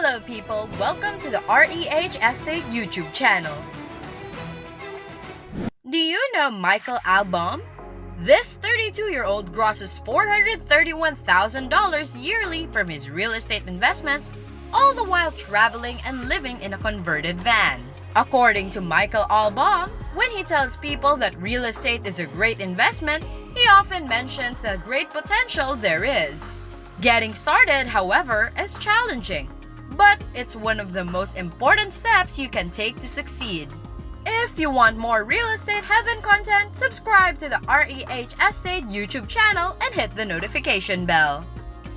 Hello people, welcome to the REH Estate YouTube channel. Do you know Michael Albaum? This 32-year-old grosses $431,000 yearly from his real estate investments, all the while traveling and living in a converted van. According to Michael Albaum, when he tells people that real estate is a great investment, he often mentions the great potential there is. Getting started, however, is challenging, but it's one of the most important steps you can take to succeed. If you want more real estate heaven content, subscribe to the REH Estate YouTube channel and hit the notification bell.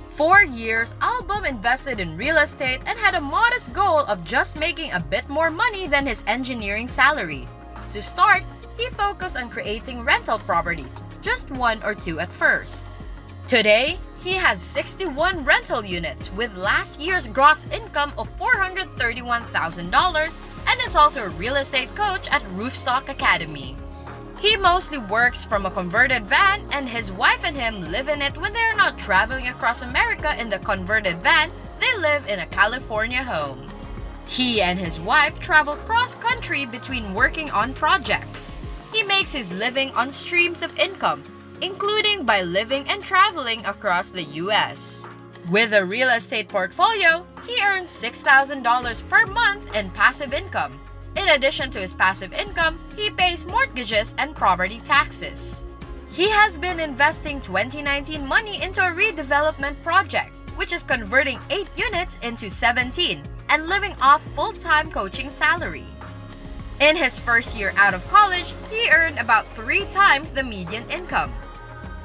For years, Albaum invested in real estate and had a modest goal of just making a bit more money than his engineering salary. To start, he focused on creating rental properties, just one or two at first. Today, he has 61 rental units with last year's gross income of $431,000 and is also a real estate coach at Roofstock Academy. He mostly works from a converted van, and his wife and him live in it when they are not traveling across America in the converted van. They live in a California home. He and his wife travel cross-country between working on projects. He makes his living on streams of income, including by living and traveling across the U.S. With a real estate portfolio, he earns $6,000 per month in passive income. In addition to his passive income, he pays mortgages and property taxes. He has been investing 2019 money into a redevelopment project, which is converting 8 units into 17 and living off full-time coaching salary. In his first year out of college, he earned about 3 times the median income.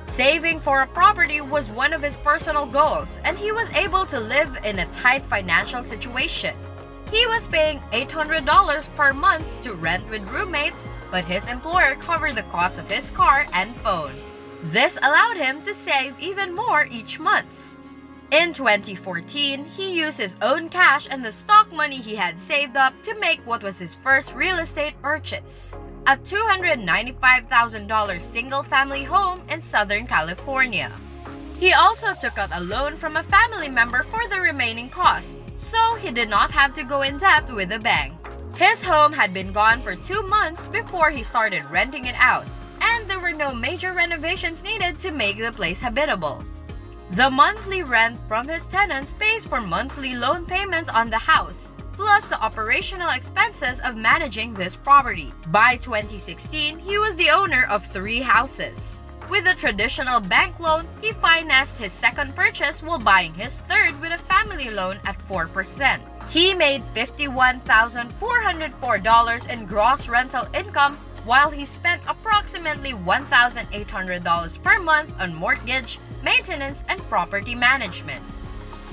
Saving for a property was one of his personal goals, and he was able to live in a tight financial situation. He was paying $800 per month to rent with roommates, but his employer covered the cost of his car and phone. This allowed him to save even more each month. In 2014, he used his own cash and the stock money he had saved up to make what was his first real estate purchase, a $295,000 single-family home in Southern California. He also took out a loan from a family member for the remaining cost, so he did not have to go in debt with the bank. His home had been gone for 2 months before he started renting it out, and there were no major renovations needed to make the place habitable. The monthly rent from his tenants pays for monthly loan payments on the house, plus the operational expenses of managing this property. By 2016, he was the owner of 3 houses. With a traditional bank loan, he financed his second purchase while buying his third with a family loan at 4%. He made $51,404 in gross rental income, while he spent approximately $1,800 per month on mortgage, maintenance, and property management.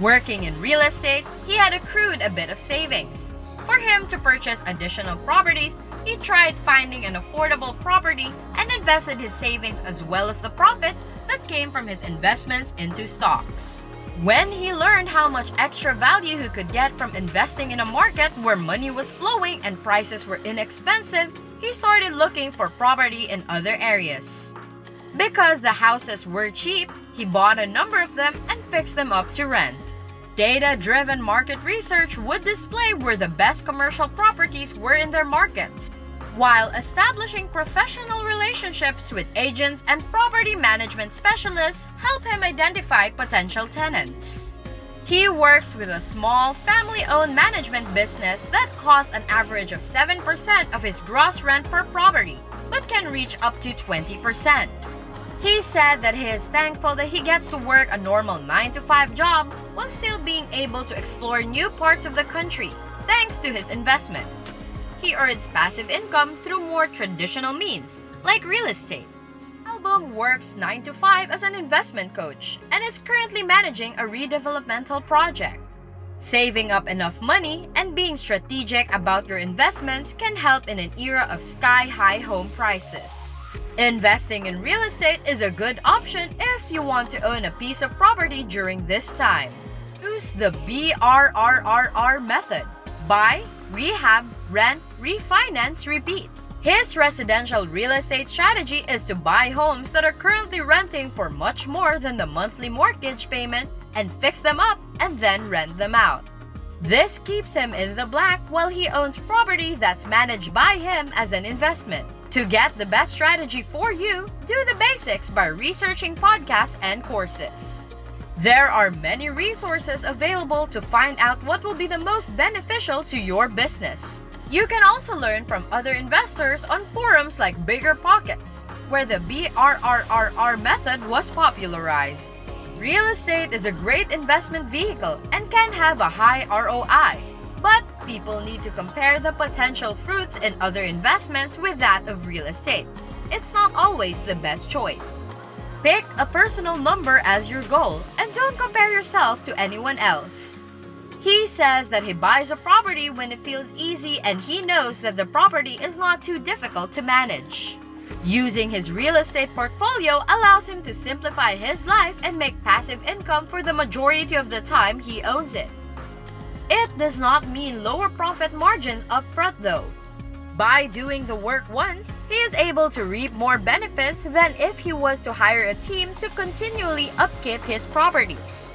Working in real estate, he had accrued a bit of savings. For him to purchase additional properties, he tried finding an affordable property and invested his savings as well as the profits that came from his investments into stocks. When he learned how much extra value he could get from investing in a market where money was flowing and prices were inexpensive, he started looking for property in other areas. Because the houses were cheap, he bought a number of them and fixed them up to rent. Data-driven market research would display where the best commercial properties were in their markets, while establishing professional relationships with agents and property management specialists help him identify potential tenants. He works with a small family-owned management business that costs an average of 7% of his gross rent per property, but can reach up to 20%. He said that he is thankful that he gets to work a normal 9-to-5 job while still being able to explore new parts of the country thanks to his investments. He earns passive income through more traditional means, like real estate. Albaum works 9-to-5 as an investment coach and is currently managing a redevelopmental project. Saving up enough money and being strategic about your investments can help in an era of sky-high home prices. Investing in real estate is a good option if you want to own a piece of property during this time. Use the BRRRR method: buy, rehab, rent, refinance, repeat. His residential real estate strategy is to buy homes that are currently renting for much more than the monthly mortgage payment and fix them up and then rent them out. This keeps him in the black while he owns property that's managed by him as an investment. To get the best strategy for you, do the basics by researching podcasts and courses. There are many resources available to find out what will be the most beneficial to your business. You can also learn from other investors on forums like Bigger Pockets, where the BRRRR method was popularized. Real estate is a great investment vehicle and can have a high ROI, but people need to compare the potential fruits in other investments with that of real estate. It's not always the best choice. Pick a personal number as your goal and don't compare yourself to anyone else. He says that he buys a property when it feels easy and he knows that the property is not too difficult to manage. Using his real estate portfolio allows him to simplify his life and make passive income for the majority of the time he owns it. It does not mean lower profit margins upfront though. By doing the work once, he is able to reap more benefits than if he was to hire a team to continually upkeep his properties.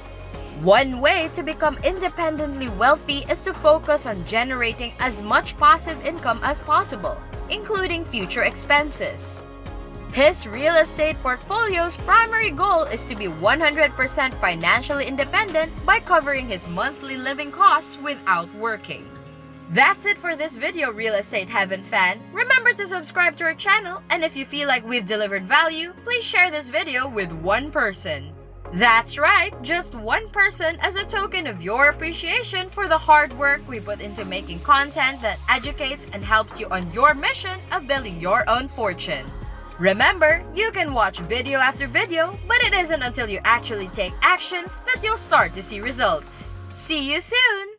One way to become independently wealthy is to focus on generating as much passive income as possible, including future expenses. His real estate portfolio's primary goal is to be 100% financially independent by covering his monthly living costs without working. That's it for this video, Real Estate Heaven fan. Remember to subscribe to our channel, and if you feel like we've delivered value, please share this video with one person. That's right, just one person as a token of your appreciation for the hard work we put into making content that educates and helps you on your mission of building your own fortune. Remember, you can watch video after video, but it isn't until you actually take actions that you'll start to see results. See you soon!